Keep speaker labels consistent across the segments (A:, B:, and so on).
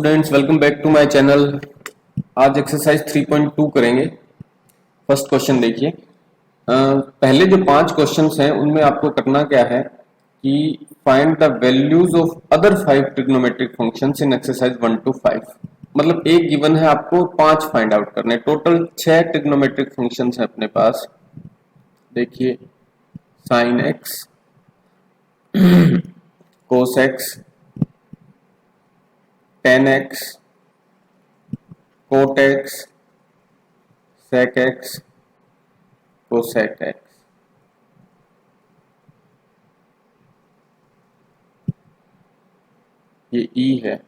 A: Students, welcome back to my channel. आज exercise 3.2 करेंगे। First question देखिए। पहले जो 5 क्वेश्चंस हैं उनमें आपको करना क्या है कि find the values of other 5 trigonometric functions in exercise 1 to 5। मतलब एक गिवन है, आपको 5 फाइंड आउट करने। टोटल 6 ट्रिग्नोमेट्रिक फंक्शंस हैं अपने पास। देखिए, sine x, cos x, tan x, cot x, sec x, cosec x। ये e है,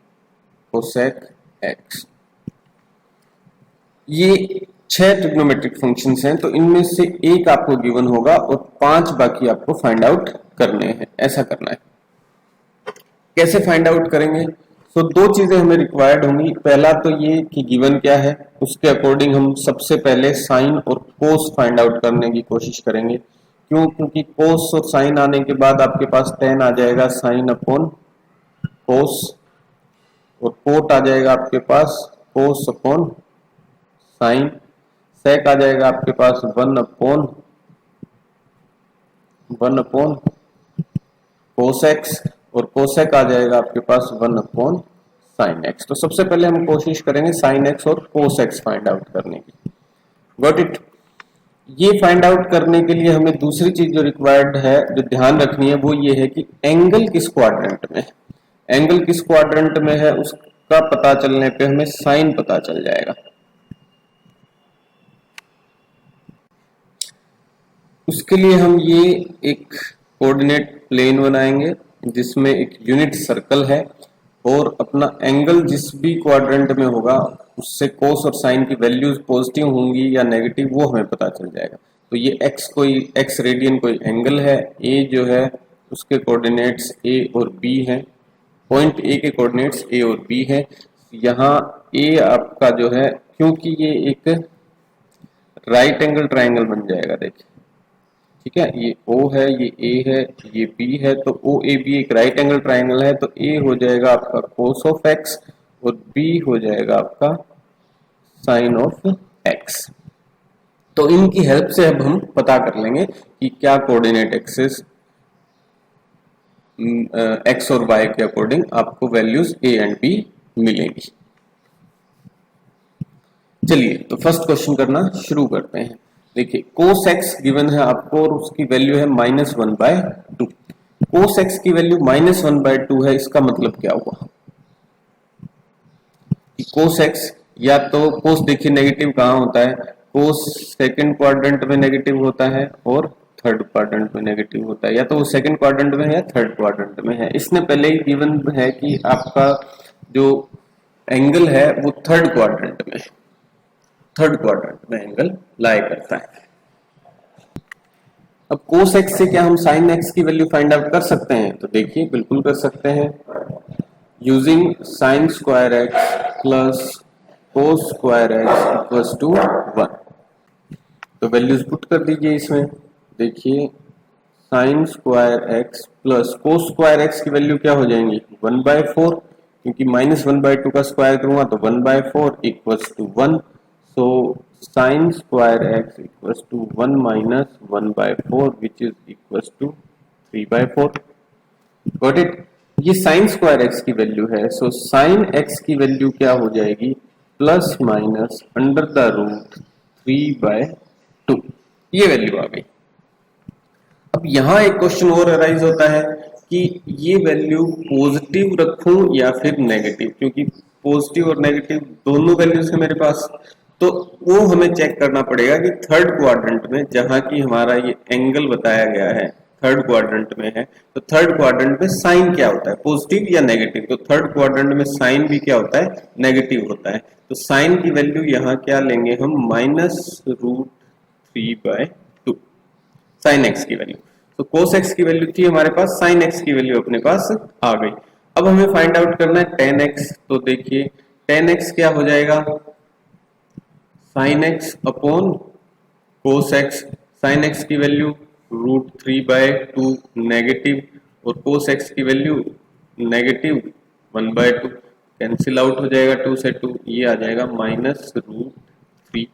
A: cosec x। ये 6 ट्रिग्नोमेट्रिक फंक्शंस हैं, तो इनमें से एक आपको गिवन होगा और 5 बाकी आपको फाइंड आउट करने हैं। ऐसा करना है। कैसे फाइंड आउट करेंगे? तो दो चीजें हमें रिक्वायर्ड होंगी। पहला तो ये कि गिवन क्या है, उसके अकॉर्डिंग हम सबसे पहले साइन और कोस फाइंड आउट करने की कोशिश करेंगे। क्यों? क्योंकि कोस और साइन आने के बाद आपके पास tan आ जाएगा साइन अपॉन कोस, और कोट आ जाएगा आपके पास कोस अपॉन साइन, सेक आ जाएगा आपके पास 1 अपॉन कोस एक्स, और कोसेक आ जाएगा आपके पास 1 अपॉन साइन एक्स। तो सबसे पहले हम कोशिश करेंगे साइन एक्स और कोस एक्स फाइंड आउट करने की। Got it? ये फाइंड आउट करने के लिए हमें दूसरी चीज जो रिक्वायर्ड है, जो ध्यान रखनी है, वो ये है कि एंगल किस क्वाड्रेंट में है। एंगल किस क्वाड्रेंट में है उसका पता चलने पे हमें साइन पता चल जाएगा। उसके लिए हम ये एक कोऑर्डिनेट प्लेन बनाएंगे जिसमें एक यूनिट सर्कल है, और अपना एंगल जिस भी क्वाड्रेंट में होगा उससे कोस और साइन की वैल्यूज पॉजिटिव होंगी या नेगेटिव, वो हमें पता चल जाएगा। तो ये एक्स रेडियन कोई एंगल है, ए जो है उसके कोऑर्डिनेट्स ए और बी हैं। पॉइंट ए के कोऑर्डिनेट्स ए और बी है। यहाँ ए आपका जो है, क्योंकि ये एक राइट एंगल ट्राइंगल बन जाएगा, देखिए, ठीक है। ये O है, ये A है, ये B है, तो O A B एक राइट एंगल ट्राइंगल है। तो A हो जाएगा आपका cos ऑफ x और B हो जाएगा आपका sin ऑफ x। तो इनकी हेल्प से अब हम पता कर लेंगे कि क्या कोऑर्डिनेट एक्सिस x और y के अकॉर्डिंग आपको वैल्यूज A एंड B मिलेंगी। चलिए, तो फर्स्ट क्वेश्चन करना शुरू करते हैं। देखिए, कोस एक्स गिवन है आपको और उसकी वैल्यू है -1/2। कोस एक्स की वैल्यू -1/2 है। इसका मतलब क्या हुआ कि कोस एक्स, या तो कोस देखिए नेगेटिव कहाँ होता है, कोस सेकंड क्वाड्रेंट में नेगेटिव होता है और थर्ड क्वाड्रेंट में नेगेटिव होता है। या तो वो सेकंड क्वाड्रेंट में है या थर्ड क्वाड्रेंट में है। इसने पहले ही गिवन है कि आपका जो एंगल है वो थर्ड क्वाड्रेंट में एंगल लाई करता है। अब कोस एक्स से क्या हम साइन एक्स की वैल्यू फाइंड आउट कर सकते हैं? तो देखिए, बिल्कुल कर सकते हैं। Using sine square x plus cos square x equals to 1। तो वैल्यूज पुट कर दीजिए इसमें। देखिए, sine square x plus cos square x की वैल्यू क्या हो जाएंगी? 1/4, क्योंकि -1/2 का स्क्वायर करूंगा तो 1/4 equals to 1। So sin square x equals to 1 minus 1/4 which is equals to 3/4. Got it? ये sin square x की वैल्यू है। So sin x की वैल्यू क्या हो जाएगी? Plus minus under the root 3/2। ये वैल्यू आ गई। अब यहाँ एक क्वेश्चन और अराइज होता है कि ये वैल्यू पॉजिटिव रखूं या फिर नेगेटिव, क्योंकि पॉजिटिव और नेगेटिव दोनों वैल्यूज है मेरे पास। तो वो हमें चेक करना पड़ेगा कि थर्ड क्वाड्रेंट में, जहां की हमारा ये एंगल बताया गया है थर्ड क्वाड्रेंट में है, तो थर्ड क्वाड्रेंट में साइन क्या होता है, पॉजिटिव या नेगेटिव? तो थर्ड क्वाड्रेंट में साइन भी क्या होता है? नेगेटिव होता है। तो साइन की वैल्यू यहाँ क्या लेंगे हम? -√3/2 साइन एक्स की वैल्यू। तो कोस एक्स की वैल्यू थी हमारे पास, साइन एक्स की वैल्यू अपने पास आ गई। अब हमें फाइंड आउट करना है tan x। तो देखिए, tan x क्या हो जाएगा? Sine x upon cos x. Sign x की वैल्यू √3/2 नेगेटिव, और कोस एक्स की वैल्यू -1/2। कैंसिल आउट हो जाएगा 2 से 2, ये आ जाएगा -√3।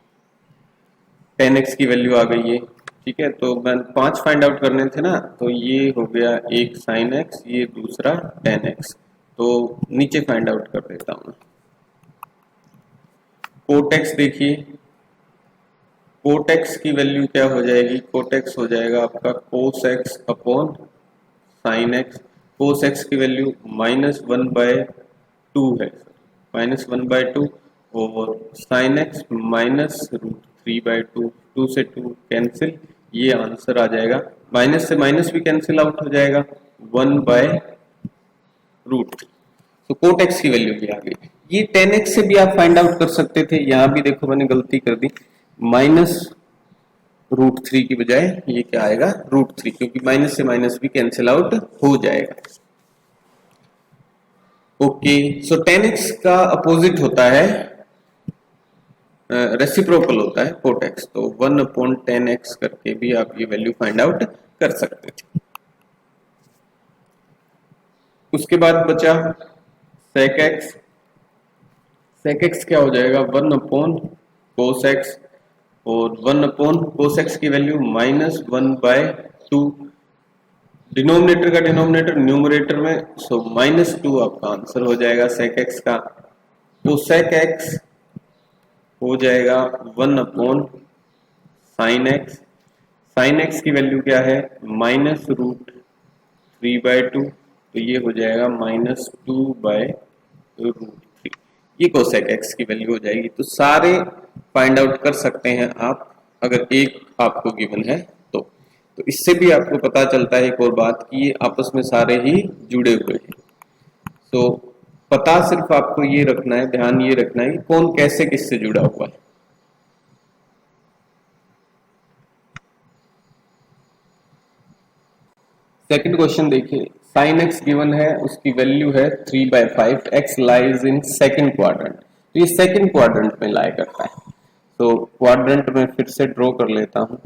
A: 10x की वैल्यू आ गई है। ठीक है, तो मैं 5 फाइंड आउट करने थे ना, तो ये हो गया एक sin x, ये दूसरा 10x। तो नीचे फाइंड आउट कर देता हूँ। कोट x देखिए, कोट x की वैल्यू क्या हो जाएगी, कोट x हो जाएगा आपका cos x upon sin x। cos x की वैल्यू -1/2 है, -1/2, और sin x -√3/2, 2 से 2 कैंसिल, ये आंसर आ जाएगा। माइनस से माइनस भी कैंसिल आउट हो जाएगा, 1/√3। तो कोट x की वैल्यू भी आ गई। ये 10x से भी आप फाइंड आउट कर सकते थे, यहां भी देखो मैंने गलती कर दी, -√3 की बजाय ये क्या आएगा √3, क्योंकि माइनस से माइनस भी कैंसिल आउट हो जाएगा। ओके, सो 10x का अपोजिट होता है, रेसिप्रोकल होता है कोट x, तो 1/10x करके भी आप ये वैल्यू फाइंड आउट कर सकते थे। उसके बाद बचा sec x। sec x क्या हो जाएगा, 1/cos x, और 1/cos x की वैल्यू -1/2। डिनोमिनेटर का डिनोमिनेटर न्यूमरेटर में, सो -2 आपका आंसर हो जाएगा sec x का। तो sec x हो जाएगा 1/sin x। sin x की वैल्यू क्या है, -√3/2, तो ये हो जाएगा -2/√3। ये cosec x की वैल्यू हो जाएगी। तो सारे फाइंड आउट कर सकते हैं आप, अगर एक आपको गिवन है तो इससे भी आपको पता चलता है एक और बात कि ये आपस में सारे ही जुड़े हुए हैं। तो पता सिर्फ आपको ये रखना है, ध्यान ये रखना है कि कौन कैसे किससे जुड़ा हुआ है। सेकंड क्वेश्चन देखिए, sin x गिवन है, उसकी वैल्यू है 3/5, x lies in second quadrant. तो ये सेकंड क्वाड्रेंट में लाई करता है, तो क्वाड्रेंट में फिर से ड्रॉ कर लेता हूं।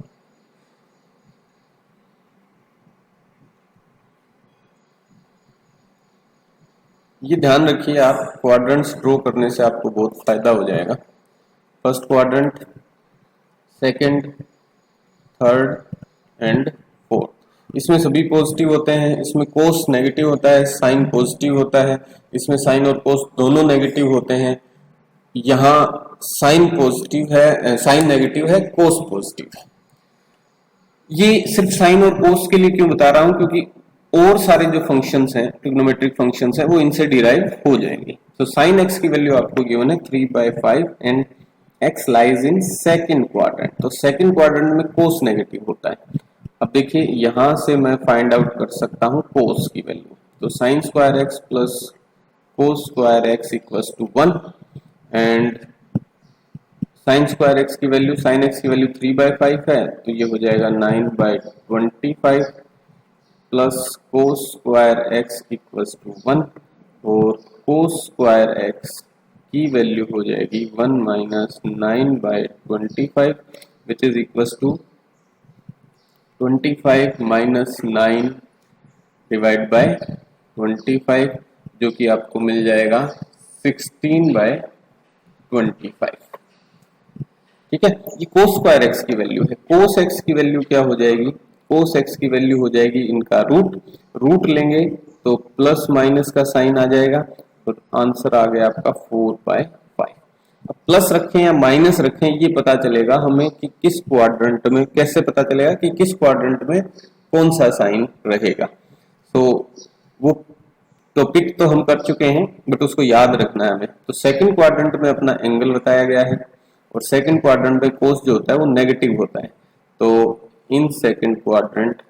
A: ये ध्यान रखिए, आप क्वाड्रेंट्स ड्रॉ करने से आपको बहुत फायदा हो जाएगा। First quadrant, second, third and fourth, इसमें सभी पॉजिटिव होते हैं। इसमें कोस नेगेटिव होता है, साइन पॉजिटिव होता है। इसमें साइन और कोस दोनों नेगेटिव होते हैं। यहाँ साइन पॉजिटिव है, साइन नेगेटिव है, कोस पॉजिटिव है। ये सिर्फ साइन और कोस के लिए क्यों बता रहा हूं, क्योंकि और सारे जो फंक्शंस हैं, ट्रिग्नोमेट्रिक फंक्शंस हैं, वो इनसे डिराइव हो जाएंगे। तो साइन एक्स की वैल्यू आपको गिवन है 3/5 and x lies in second quadrant. तो सेकंड क्वाड्रेंट में कोस नेगेटिव होता है। अब देखिए, यहां से मैं फाइंड आउट कर सकता हूं कोस की वैल्यू। तो sine square x plus cos square x equals to 1, and sine square x की वैल्यू, साइन एक्स की वैल्यू 3/5 है, तो ये हो जाएगा 9/25 plus cos square x equals to 1, और कोस स्क्वायर एक्स की वैल्यू हो जाएगी 1 minus 9/25 which is equals to 25 minus 9 divide by 25, जो कि आपको मिल जाएगा 16/25। ठीक है, ये कोस स्क्वायर एक्स की वैल्यू है। कोस एक्स की वैल्यू क्या हो जाएगी, कोस एक्स की वैल्यू हो जाएगी इनका रूट लेंगे तो प्लस माइनस का साइन आ जाएगा, तो आंसर आ गया आपका 4/5। अब प्लस रखें या माइनस रखें, ये पता चलेगा हमें कि किस क्वाड्रेंट में, कैसे पता चलेगा कि किस क्वाड्रेंट में कौन सा साइन रहेगा। तो वो टॉपिक तो हम कर चुके हैं, बट उसको याद रखना है हमें। तो सेकंड क्वाड्रेंट में अपना एंगल बताया गया है, और सेकंड क्वाड्रेंट में कोस जो होता है वो नेगेटिव होता है। तो in second quadrant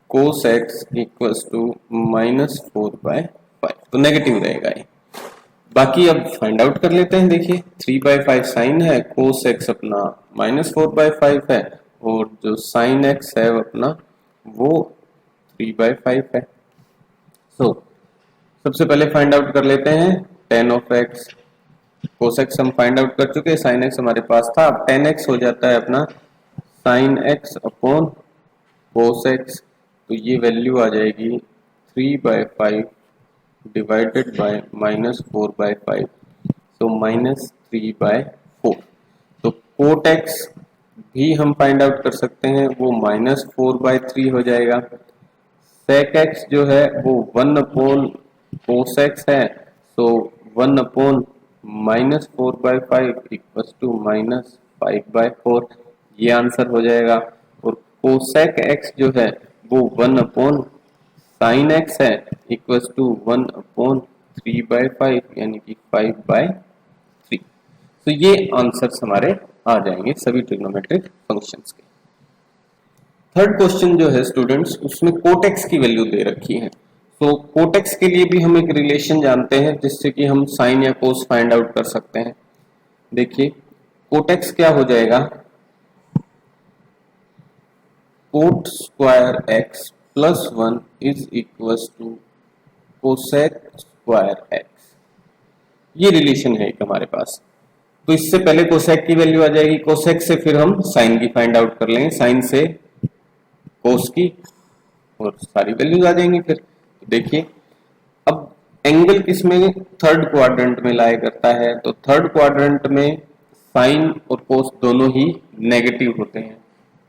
A: cos x equals to -4/5, तो नेगेटिव रहेगा ये। बाकी अब फाइंड आउट कर लेते हैं। देखिए 3/5 साइन है, कोस एक्स अपना -4/5 है, और जो साइन एक्स है अपना वो 3/5 है। सो सबसे पहले फाइंड आउट कर लेते हैं tan of x. Cos x हम फाइंड आउट कर चुके हैं, साइन एक्स हमारे पास था। अब tan एक्स हो जाता है अपना sine x upon cos x, तो ये वैल्यू आ जाएगी 3/5 डिवाइडेड बाय -4/5, तो -3/4। तो कोट एक्स भी हम फाइंड आउट कर सकते हैं, वो -4/3 हो जाएगा। सेक एक्स जो है वो 1 कोस एक्स है, सो 1/-4/5 इक्वल्स टू -5/4, ये आंसर हो जाएगा। और कोसेक एक्स जो है वो 1/sin एक्स है, इक्वल्स टू 1/3/5 यानी कि 5/3। तो ये आंसर्स हमारे आ जाएंगे सभी ट्रिग्नोमेट्रिक फंक्शंस के। थर्ड क्वेश्चन जो है स्टूडेंट्स, उसमें कोटेक्स की वैल्यू दे रखी है। तो कोटेक्स के लिए भी हम एक रिलेशन जानते हैं जिससे कि हम साइन या कोस फाइंड आउट कर सकते हैं। देखिए कोटेक्स क्या हो जाएगा, cot square x plus 1 is equals to cosec square x. ये रिलेशन है एक हमारे पास। तो इससे पहले कोसेक की वैल्यू आ जाएगी, कोसेक से फिर हम साइन की फाइंड आउट कर लेंगे, साइन से कोस की, और सारी वैल्यूज आ जाएंगी फिर। तो देखिए अब एंगल किसमें थर्ड क्वाड्रेंट में लाया करता है, तो थर्ड क्वाड्रेंट में साइन और कोस दोनों ही नेगेटिव होते हैं,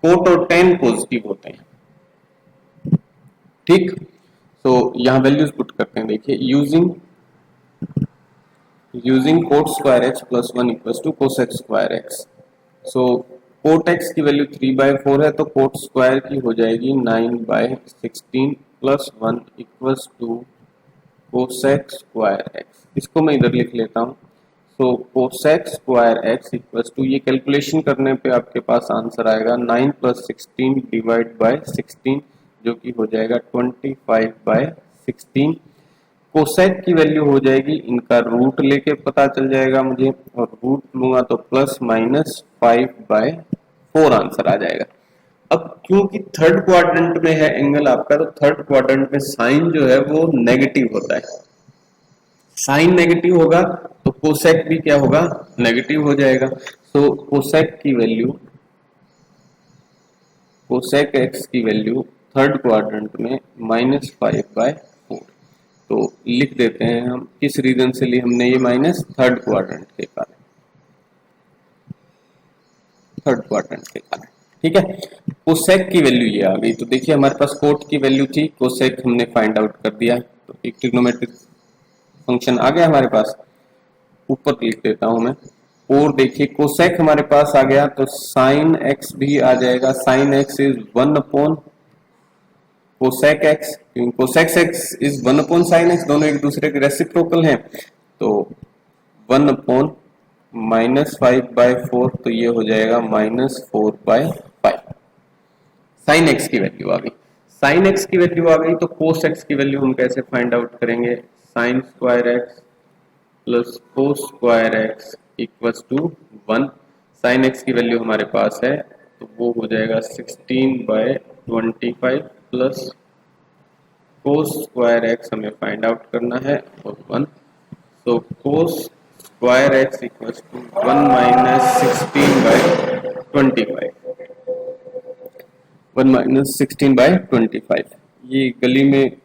A: कोट और टेन पॉजिटिव होते हैं। ठीक, तो यहां वैल्यूज पुट करते हैं। देखिए using cot square x plus 1 equals to cosec square x. So cot x की वैल्यू 3/4 है, तो कोट स्क्वायर की हो जाएगी 9/16 plus 1 equals to cosec square x. इसको मैं इधर लिख लेता हूँ। So cosec square x equals to, ये कैलकुलेशन करने पे आपके पास आंसर आएगा 9 + 16 डिवाइड बाय 16, जो कि हो जाएगा 25/16। कोसेक की वैल्यू हो जाएगी, इनका रूट लेके पता चल जाएगा मुझे, और रूट लूंगा तो +-5/4 आंसर आ जाएगा। अब क्योंकि थर्ड क्वाड्रेंट में है एंगल आपका, तो थर्ड क्वाड्रेंट में साइन जो है वो नेगेटिव होता है। साइन नेगेटिव होगा तो कोसेक भी क्या होगा, नेगेटिव हो जाएगा। सो कोसेक की वैल्यू, कोसेक एक्स की वैल्यू थर्ड क्वाड्रेंट में -5/4। तो लिख देते हैं हम, किस रीजन से लिए हमने ये माइनस, थर्ड क्वाड्रेंट के कारण, थर्ड क्वाड्रेंट के कारण। ठीक है, कोसेक की वैल्यू ये आ गई। तो देखिए हमारे पास कोट की वैल्यू थी, कोसेक हमने फाइंड आउट कर दिया, तो एक ट्रिग्नोमेट्रिक फंक्शन आ गया हमारे पास। ऊपर लिख देता हूं मैं, और देखिए कोसेक हमारे पास आ गया, तो साइन एक्स भी आ जाएगा। Sine x is 1 cosec x, cosec x is 1 sine x, दोनों एक दूसरे के रेसिप्रोकल हैं। तो 1/-5/4, तो ये हो जाएगा -4/5। साइन एक्स की वैल्यू आ गई। साइन एक्स की वैल्यू आ गई, तो कोस एक्स की वैल्यू हम कैसे फाइंड आउट करेंगे, sine square x plus cos square x equals to 1। Sine x की वैल्यू हमारे पास है, तो वो हो जाएगा 16/25 प्लस कोस स्क्वायर एक्स हमें फाइंड आउट करना है, और 1। So cos square x equals to 1 - 16/25, 1 - 16/25। ये गली में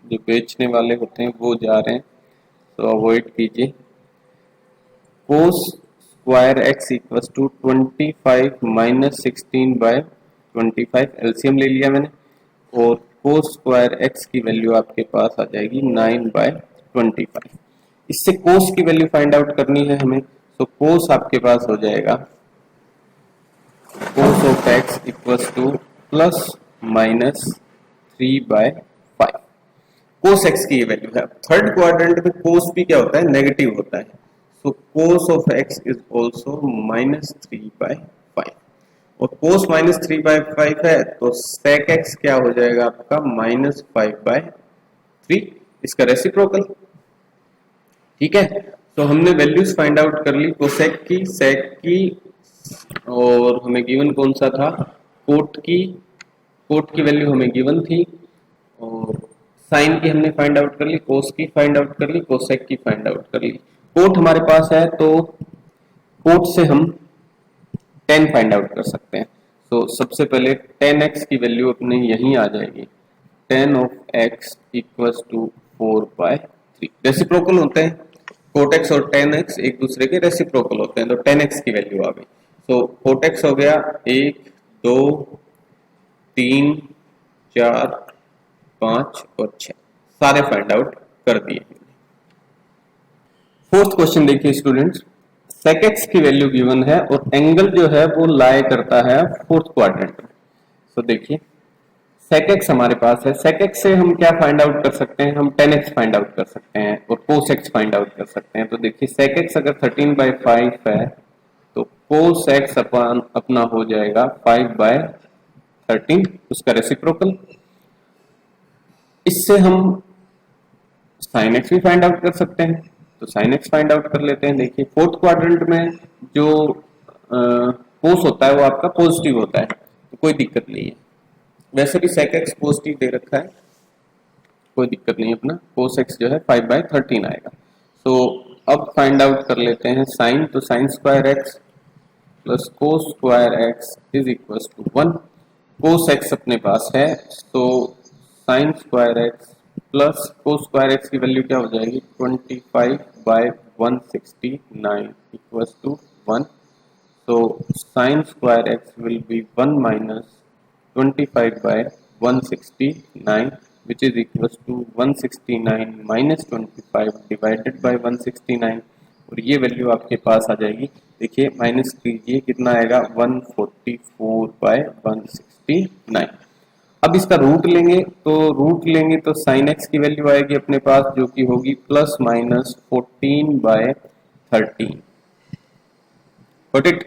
A: जो बेचने वाले होते हैं वो जा रहे हैं, तो अवॉइड कीजिए। Cos square x equals to 25 - 16/25, LCM ले लिया मैंने, और कोस स्क्वायर एक्स की वैल्यू आपके पास आ जाएगी 9/25। इससे कोस की वैल्यू फाइंड आउट करनी है हमें, तो कोस आपके पास हो जाएगा cos of x equals to +-3/5। Cos x की ये वैल्यू है। थर्ड क्वाड्रेंट में कोस भी क्या होता है, नेगेटिव होता है। So cos of x is also -3/5, और कोस -3/5 है, तो सेक एक्स क्या हो जाएगा आपका, -5/3, इसका रेसिप्रोकल। ठीक है, तो हमने वैल्यूज फाइंड आउट कर ली कोसेक की, सेक की, और हमें गिवन कौन सा था, कोट की। कोट की वैल्यू हमें गिवन थी, और साइन की हमने फाइंड आउट कर ली, कोस की फाइंड आउट कर ली, कोसेक की फाइंड आउट कर ली। कोट हमारे पास है, तो कोट से हम 10 फाइंड आउट कर सकते हैं। सो सबसे पहले 10x की वैल्यू अपने यहीं आ जाएगी, 10 of x equals to 4/3। Reciprocal होते हैं, कोटेक्स और 10x एक दूसरे के रेसिप्रोकल होते हैं, तो 10x की वैल्यू आ गई। सो कोटेक्स हो गया 1 2 3 4 5 और 6, सारे फाइंड आउट कर दिए। फोर्थ क्वेश्चन देखिए स्टूडेंट्स, sec x की वैल्यू गिवन है और एंगल जो है वो लाई करता है फोर्थ क्वाड्रेंट में। तो देखिए sec x हमारे पास है, sec x से हम क्या फाइंड आउट कर सकते हैं, हम 10x फाइंड आउट कर सकते हैं और cos x फाइंड आउट कर सकते हैं। तो देखिए sec x अगर 13/5 है तो cos x अपना हो जाएगा 5/13, उसका रेसिप्रोकल। इससे हम sin x भी फाइंड आउट कर सकते हैं, तो sin x फाइंड आउट कर लेते हैं। देखिए फोर्थ क्वाड्रेंट में जो कोस होता है वो आपका पॉजिटिव होता है, तो कोई दिक्कत नहीं है। वैसे भी sec x पॉजिटिव दे रखा है, कोई दिक्कत नहीं, अपना cos x जो है 5/13 आएगा। तो अब फाइंड आउट कर लेते हैं साइन, तो sine square x plus cos square x is equal to 1। Cos x अपने पास है, तो sine square x plus cos square x की वैल्यू क्या हो जाएगी, 25/169 इक्वल टू 1। तो sine square x will be 1 minus 25/169 which is equals to 169 minus 25 divided by 169, और ये वैल्यू आपके पास आ जाएगी। देखिए माइनस कीजिए कितना आएगा, 144/169। अब इसका रूट लेंगे, तो साइन एक्स की वैल्यू आएगी अपने पास जो कि होगी plus minus 14/13। Got it,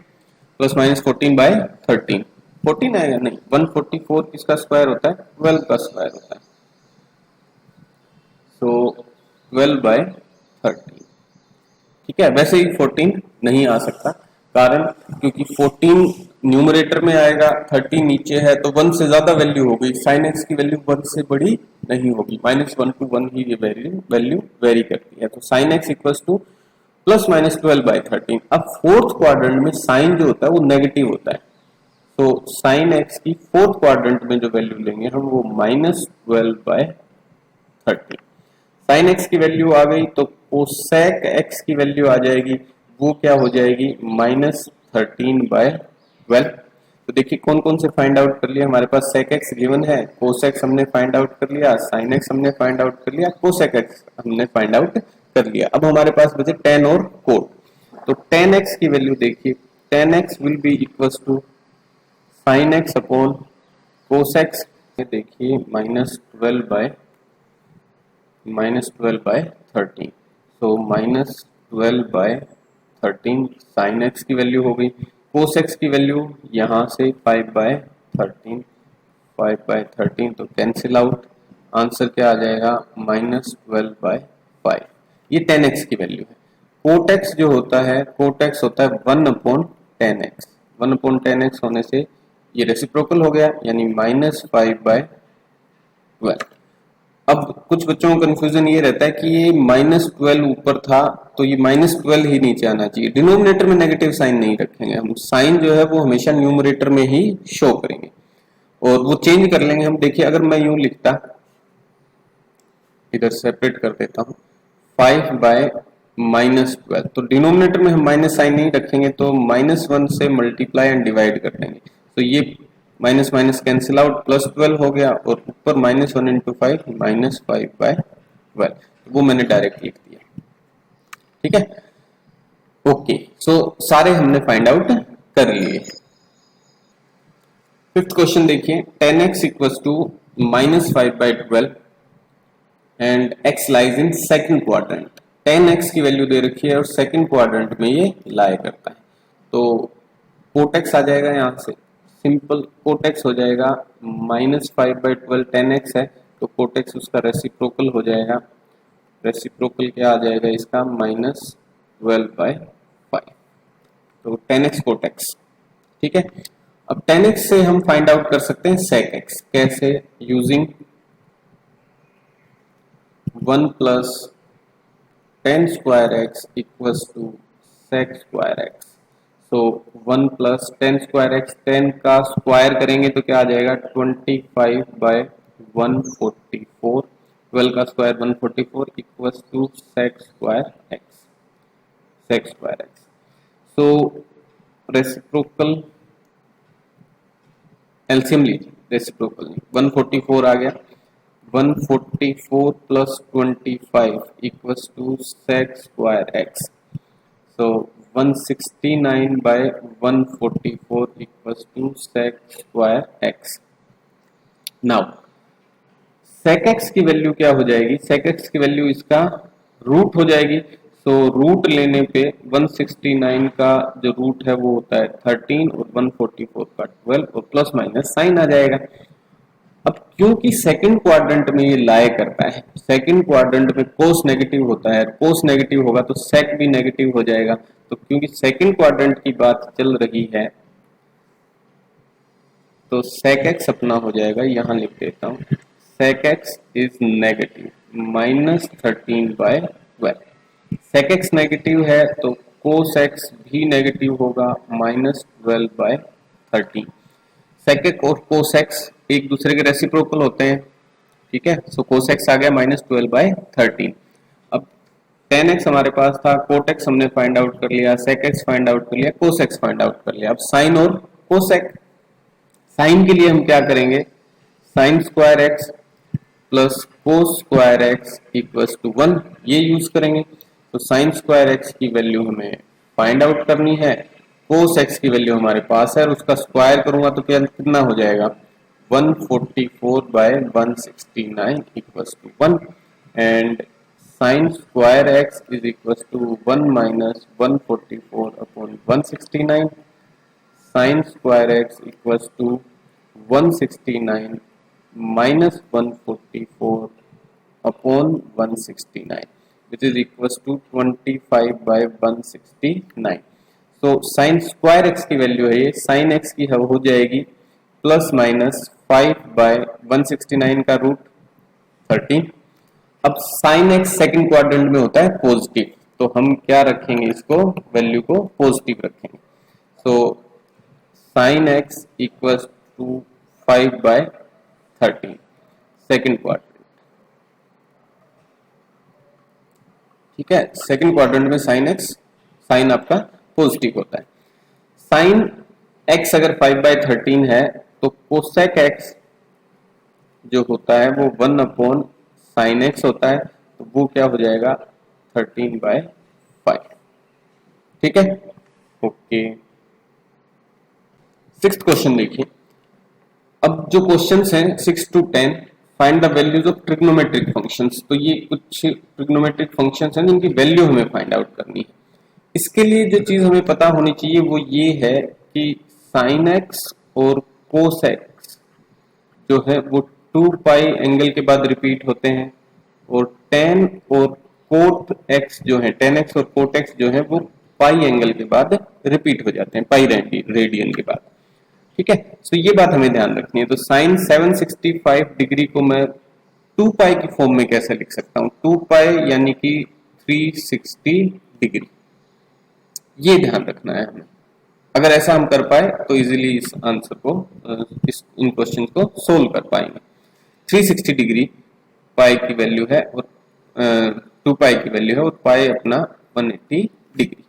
A: plus minus 14/13। 14 आएगा नहीं, 144 किसका स्क्वायर होता है, 12 का स्क्वायर होता है। सो 12/13, ठीक है। वैसे ही 14 नहीं आ सकता, कारण क्योंकि 14 न्यूमरेटर में आएगा, 30 नीचे है, तो 1 से ज्यादा वैल्यू हो गई। साइन एक्स की वैल्यू 1 से बड़ी नहीं होगी, -1 to 1 ही ये वैल्यू वेरी करती है। तो sine x equals two plus minus 12/13। अब फोर्थ क्वाड्रेंट में साइन जो होता है वो नेगेटिव होता है, तो साइन एक्स की फोर्थ क्वाड्रेंट में जो वैल्यू लेंगे हम वो -12/13। साइन एक्स की वैल्यू आ गई, तो कोसेक एक्स की वैल्यू आ जाएगी, वो क्या हो जाएगी, -13/12। तो देखिए कौन कौन से फाइंड आउट कर लिया, हमारे पास सेक एक्स गिवन है, कोसेक्स हमने फाइंड आउट कर लिया, साइन एक्स हमने फाइंड आउट कर लिया, कोसेक एक्स हमने फाइंड आउट कर लिया। अब हमारे पास बचे tan और कोट। तो tan x की वैल्यू देखिए, tan x will be equals to sin x upon cos x। देखिए -12/13, सो -12/13 sin x की वैल्यू हो गई। cos x की वैल्यू यहां से 5/13 तो कैंसिल आउट, आंसर क्या आ जाएगा, -12/5। ये tan x की वैल्यू है। कोट x जो होता है, कोट x होता है 1/10x। 1/10x होने से ये रेसिप्रोकल हो गया, यानी -5/12। अब कुछ बच्चों को कंफ्यूजन ये रहता है कि ये -12 ऊपर था तो ये -12 ही नीचे आना चाहिए। डिनोमिनेटर में नेगेटिव साइन नहीं रखेंगे हम, साइन जो है वो हमेशा न्यूमरेटर में ही शो करेंगे और वो चेंज कर लेंगे हम। देखिए अगर मैं यूं लिखता, इधर सेपरेट कर देता हूं, 5/-12, तो डिनोमिनेटर में हम माइनस साइन नहीं रखेंगे, तो -1 से मल्टीप्लाई एंड डिवाइड कर देंगे, तो ये माइनस माइनस कैंसिल आउट, +12 हो गया और ऊपर -1 इंटू 5 -5/12, वो मैंने डायरेक्ट लिख दिया, ठीक है। ओके, सो सारे हमने फाइंड आउट कर लिए। फिफ्थ क्वेश्चन देखिए, tan x equals to -5/12 and x lies in second quadrant. tan x की वैल्यू दे रखी है और सेकंड क्वाड्रेंट में ये लाई करता है, तो कोट x आ जाएगा, यहां से सिंपल कोट x हो जाएगा, -5/12 tan x है, तो कोट x उसका रेसिप्रोकल हो जाएगा। रेसिप्रोकल क्या आ जाएगा इसका, -12/5, तो tan x कोट x, ठीक है। अब tan x से हम फाइंड आउट कर सकते हैं sec x, कैसे, using 1 + tan² x equals to sec² x। So 1 plus 10 square x, 10 का स्क्वायर करेंगे तो क्या आ जाएगा 25/144, 12 का square 144 equals to sec square x, sec square x. So reciprocal LCM लीजिए, रेसिप्रोकल नहीं, 144 आ गया, 144 plus 25 equals to sec square x. So 169/144 equals to sec square x. Now sec x की वैल्यू क्या हो जाएगी, सेक एक्स की value इसका रूट हो जाएगी। सो रूट लेने पे 169 का जो रूट है वो होता है 13 और 144 का 12 और प्लस माइनस साइन आ जाएगा। अब क्योंकि सेकंड क्वाड्रेंट में ये लाए करता है, सेकंड क्वाड्रेंट में कोस नेगेटिव होता है, कोस नेगेटिव होगा तो सेक भी नेगेटिव हो जाएगा। तो क्योंकि सेकंड क्वाड्रेंट की बात चल रही है तो सेक एक्स अपना हो जाएगा, यहां लिख देता हूं, sec x is negative -13/12। Sec x negative है तो कोस एक्स भी नेगेटिव होगा -12/13। सेक एक्स और कोस एक्स एक दूसरे के रेसिप्रोकल होते हैं, ठीक है। सो कोस एक्स आ गया -12/13। अब tan एक्स हमारे पास था, कोट एक्स हमने फाइंड आउट कर लिया, सेक एक्स फाइंड आउट कर लिया, कोस एक्स फाइंड आउट कर लिया। अब साइन और कोसेक, साइन के लिए हम क्या करेंगे, sine square x plus cos square x equals to 1 ये यूज करेंगे। तो साइन स्क्वायर एक्स की वैल्यू हमें फाइंड आउट करनी है, कोस एक्स की वैल्यू हमारे पास है और उसका स्क्वायर करूंगा तो क्या कितना हो जाएगा 144/169 equals to 1 and sine square x is equals to 1 minus 144/169, sine square x equals to 169 minus 144/169 which is equals to 25/169। so sin square x की वैल्यू है ये, sin x की हो जाएगी प्लस माइनस 5/169 का रूट 13। अब sin x सेकंड क्वाड्रेंट में होता है पॉजिटिव, तो हम क्या रखेंगे, इसको वैल्यू को पॉजिटिव रखेंगे। So sin x equals to 5/13 second quadrant, ठीक है। सेकंड क्वाड्रेंट में साइन एक्स, साइन आपका पॉजिटिव होता है। साइन एक्स अगर 5/13 है तो कोसेक एक्स जो होता है वो 1/sin एक्स होता है, तो वो क्या हो जाएगा 13/5, ठीक है। ओके, सिक्स्थ क्वेश्चन देखिए। अब जो क्वेश्चंस हैं 6 to 10, find the values of trigonometric functions. तो ये कुछ ट्रिग्नोमेट्रिक फंक्शंस हैं जिनकी वैल्यू हमें फाइंड आउट करनी है। इसके लिए जो चीज हमें पता होनी चाहिए वो ये है कि साइन एक्स और कोस एक्स जो है वो 2 पाई एंगल के बाद रिपीट होते हैं और टेन और कोट एक्स जो है, टेन एक्स और कोट एक्स जो है वो पाई एंगल के बाद रिपीट हो जाते हैं, पाई रेडियन के बाद, ठीक है। सो ये बात हमें ध्यान रखनी है। तो साइन 765 डिग्री को मैं 2 पाई की फॉर्म में कैसे लिख सकता हूं, 2 पाई यानी कि 360 डिग्री, ये ध्यान रखना है हमें। अगर ऐसा हम कर पाए तो इजीली इस आंसर को, इन क्वेश्चन को सोल्व कर पाएंगे। 360 डिग्री पाई की वैल्यू है और 2 पाई की वैल्यू है और पाई अपना 180 डिग्री।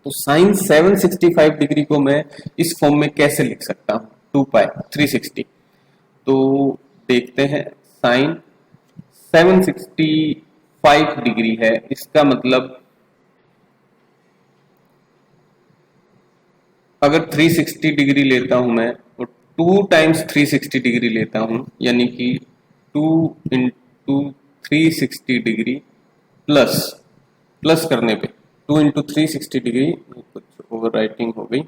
A: तो साइन 765 डिग्री को मैं इस फॉर्म में कैसे लिख सकता हूं, 2 पाई 360। तो देखते हैं, साइन 765 डिग्री है, इसका मतलब अगर 360 डिग्री लेता हूं मैं तो 2 टाइम्स 360 डिग्री लेता हूं, यानी कि 2 इंटू 360 डिग्री प्लस करने पे 2 इंटू 360 डिग्री, कुछ ओवर राइटिंग हो गई,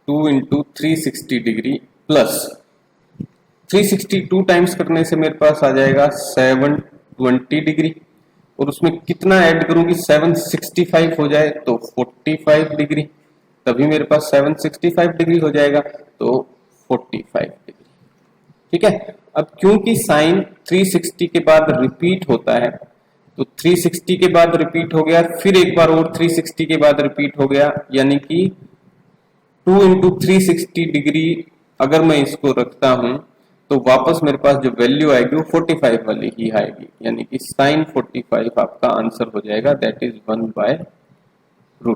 A: 2 इंटू 360 डिग्री प्लस 360 2 टाइम्स करने से मेरे पास आ जाएगा 720 डिग्री और उसमें कितना ऐड करूं कि 765 हो जाए तो 45 डिग्री, तभी मेरे पास 765 डिग्री हो जाएगा, तो 45 डिग्री, ठीक है। अब क्योंकि साइन 360 के बाद रिपीट होता है तो 360 के बाद रिपीट हो गया, फिर एक बार और 360 के बाद रिपीट हो गया, यानी कि 2 इंटू 360 डिग्री अगर मैं इसको रखता हूं तो वापस मेरे पास जो वैल्यू आएगी वो 45 वाली ही आएगी, यानी कि साइन 45 आपका आंसर हो जाएगा, दैट इज 1/√2।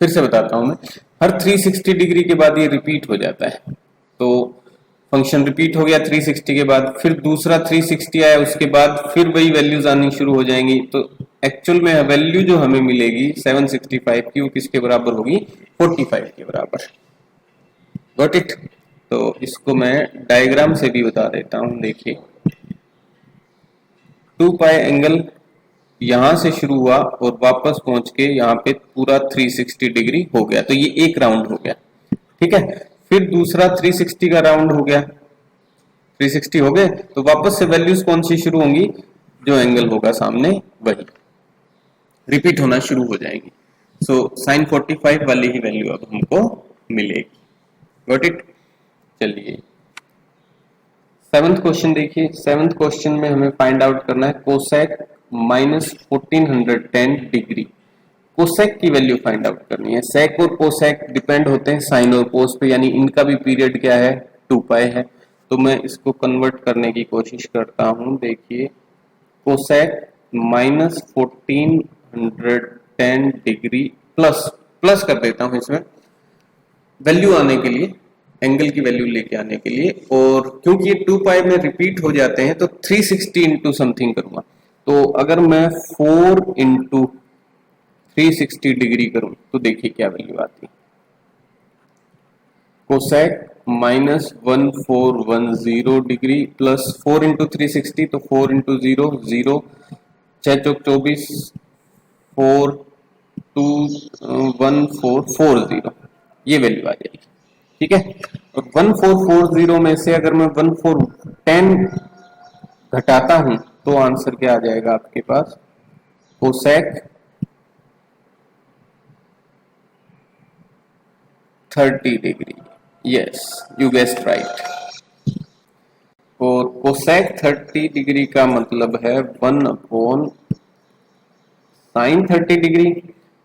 A: फिर से बताता हूं मैं, हर 360 डिग्री के बाद ये रिपीट हो जाता है, तो फंक्शन रिपीट हो गया 360 के बाद, फिर दूसरा 360 आया, उसके बाद फिर वही वैल्यूज आनी शुरू हो जाएंगी, तो एक्चुअल में वैल्यू जो हमें मिलेगी 765 की वो किसके बराबर होगी, 45 के बराबर। Got it. तो इसको मैं डायग्राम से भी बता देता हूं, देखिए 2 पाई एंगल यहां से शुरू हुआ और वापस पहुंच के यहाँ पे पूरा 360 डिग्री हो गया, तो ये एक राउंड हो गया, ठीक है। फिर दूसरा 360 का राउंड हो गया, 360 हो गए, तो वापस से वैल्यूज कौन सी शुरू होंगी, जो एंगल होगा सामने वही रिपीट होना शुरू हो जाएगी। सो साइन 45 वाली ही वैल्यू अब हमको मिलेगी। Got it. चलिए 7th क्वेश्चन देखिए। 7th क्वेश्चन में हमें फाइंड आउट करना है कोसेक -1410 डिग्री। कोसेक की वैल्यू फाइंड आउट करनी है। सेक और कोसेक डिपेंड होते हैं साइन और कोस पे, यानी इनका भी पीरियड क्या है, 2 पाई है। तो मैं इसको कन्वर्ट करने की कोशिश करता हूं। देखिए कोसेक -1410 डिग्री प्लस कर देता हूं इसमें वैल्यू आने के लिए, एंगल की वैल्यू लेके आने के लिए, और क्योंकि ये 2 पाई में रिपीट हो जाते हैं तो 360 इंटू समथिंग करूंगा। तो अगर मैं 4 इंटू 360 डिग्री करूं तो देखिए क्या वैल्यू आती है। कोसेक -1410 डिग्री प्लस 4 इंटू 360, तो 4 इंटू 0 0, 6 चौक 24, 4 2 1440, ये वैल्यू आ जाएगी, ठीक है। और 1440 में से अगर मैं 1410 घटाता हूं तो आंसर क्या आ जाएगा आपके पास, cosec 30 degree. Yes, you guessed right. और कोसेक 30 डिग्री का मतलब है 1 साइन 30 डिग्री,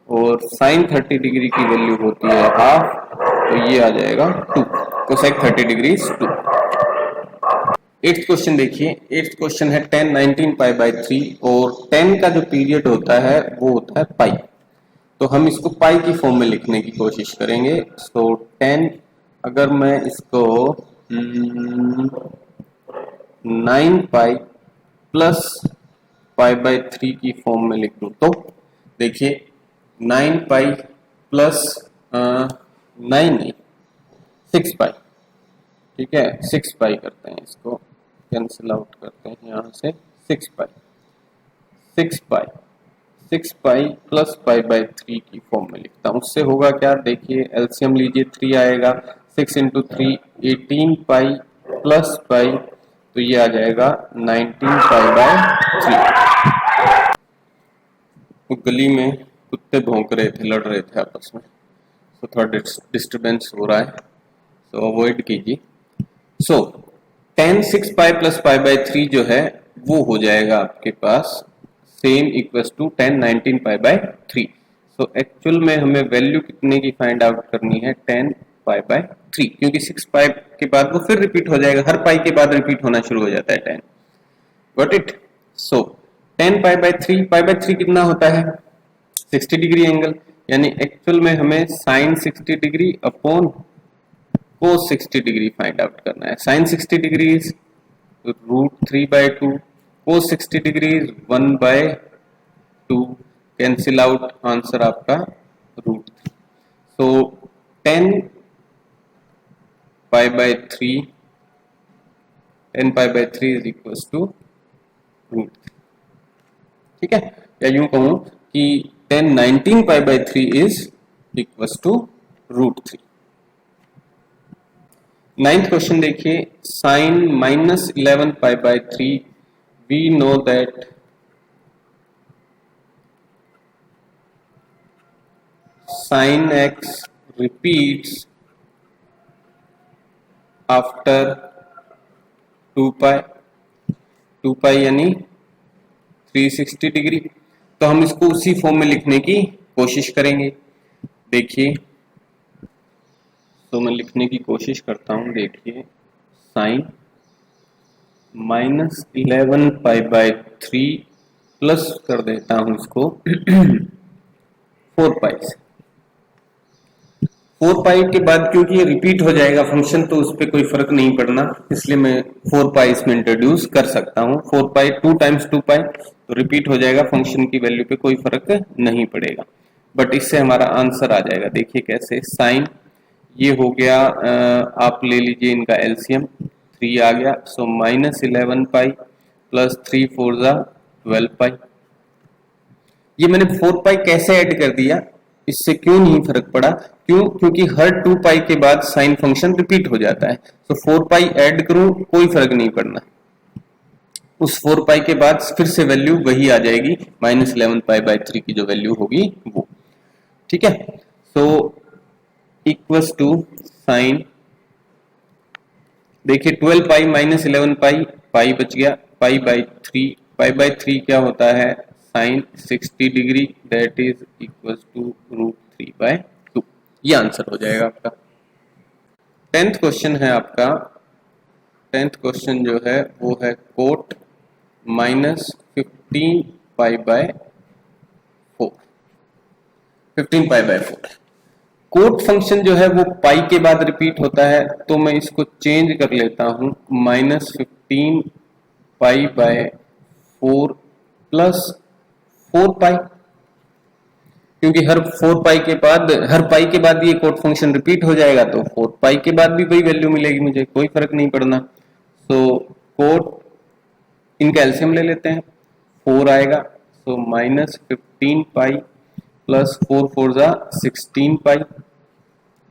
A: और साइन 30 डिग्री की वैल्यू होती है हाफ, तो ये आ जाएगा 2। Cosec 30 degree 2। 8th क्वेश्चन देखिए। 8th क्वेश्चन है tan 19 पाई बाई 3, और tan का जो पीरियड होता है वो होता है पाई, तो हम इसको पाई की फॉर्म में लिखने की कोशिश करेंगे। सो tan, अगर मैं इसको 9 पाई प्लस पाई बाई 3 की फॉर्म में लिख दूं तो देखिए 9 पाई प्लस 9 नहीं 6 पाई, ठीक है, 6 पाई करते हैं, इसको कैंसिल आउट करते हैं यहाँ से, 6 पाई 6 पाई प्लस पाई बाई 3 की फॉर्म में लिखता हूँ। उससे होगा क्या, देखिए एलसीएम लीजिए, 3 आएगा, 6 इंटू 3 18 पाई प्लस पाई, तो ये आ जाएगा 19 पाई बाय 3। तो गली में कुत्ते भौंक रहे थे, लड़ रहे थे आपस में, तो थोड़ा डिस्टर्बेंस हो रहा है, तो अवॉइड कीजिए। So tan 6 pi plus pi by 3 जो है वो हो जाएगा आपके पास same equals to tan 19 pi by 3। So actual में हमें वैल्यू कितने की फाइंड आउट करनी है, tan पाई बाय 3, क्योंकि 6 पाई के बाद वो फिर रिपीट हो जाएगा, हर पाई के बाद रिपीट होना शुरू हो जाता है tan। Got it. So tan pi by 3, pi by 3 कितना होता है, 60 डिग्री एंगल, यानी एक्चुअल में हमें sine 60 degree upon cos 60 degree find out करना है। Sine 60 degree is √3/2, cos 60 degree is 1/2, cancel out, answer आपका √3। So 10 pi by 3 is equals to √3, ठीक है। या यूं कहूं कि tan 19 pi by 3 is equals to √3। 9th question देखिए, sine -11 pi by 3, we know that sin x repeats after 2 pi, 2 पाई यानी 360 degree. तो हम इसको उसी फॉर्म में लिखने की कोशिश करेंगे। देखिए, तो मैं लिखने की कोशिश करता हूं। देखिए, साइन -11 पाई बाय 3 प्लस कर देता हूं इसको 4 पाई से। 4 पाई के बाद क्योंकि ये रिपीट हो जाएगा फंक्शन, तो उस पर कोई फर्क नहीं पड़ना, इसलिए मैं 4 पाई इसमें इंट्रोड्यूस कर सकता हूं। 4 पाई 2 टाइम्स 2 पाई तो रिपीट हो जाएगा, फंक्शन की वैल्यू पे कोई फर्क नहीं पड़ेगा। बट इससे हमारा आंसर आ जाएगा। देखिए कैसे, साइन ये हो गया, आप ले लीजिए इनका एलसीएम, 3 आ गया। सो -11 पाई प्लस 3 4 जा 12 पाई। ये मैंने 4 पाई कैसे ऐड कर दिया, इससे क्यों नहीं फर्क पड़ा? क्यों? क्योंकि हर 2 पाई के बाद साइन फंक्शन रिपीट हो जाता है। तो 4 पाई ऐड करूं कोई फर्क नहीं पड़ना, उस 4 पाई के बाद फिर से वैल्यू वही आ जाएगी, -11 पाई बाय 3 की जो वैल्यू होगी वो। ठीक है, सो इक्वल्स टू साइन, देखिए 12 पाई -11 पाई, पाई बच गया, पाई बाय 3, पाई बाय 3 क्या होता है, sine 60 degree, that is equals to √3/2। ये आंसर हो जाएगा आपका। 10th क्वेश्चन है आपका। 10th क्वेश्चन जो है वो है cot -15 pi by 4, 15 pi by 4। Cot function जो है वो पाई के बाद रिपीट होता है, तो मैं इसको चेंज कर लेता हूं, -15 पाई बाय 4 प्लस 4 पाई, क्योंकि हर 4 पाई के बाद, हर पाई के बाद ये कोट फंक्शन रिपीट हो जाएगा, तो 4 पाई के बाद भी वही वैल्यू मिलेगी, मुझे कोई फर्क नहीं पड़ना। सो कोट, इनका एलसीएम ले लेते हैं, 4 आएगा। सो -15 पाई प्लस 4 4 जा 16 पाई,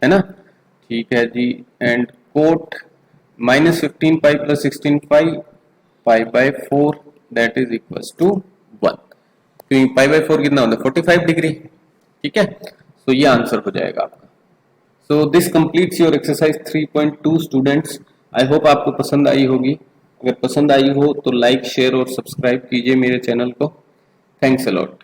A: है ना? ठीक है जी। And cot -15 pi plus 16 pi, pi by 4 that is equals to 1। तो पाई बाय 4 कितना होता है, 45 डिग्री। ठीक है, सो ये आंसर हो जाएगा आपका। So this completes your exercise 3.2 students. I hope आपको पसंद आई होगी। अगर पसंद आई हो तो लाइक, शेयर और सब्सक्राइब कीजिए मेरे चैनल को। Thanks a lot.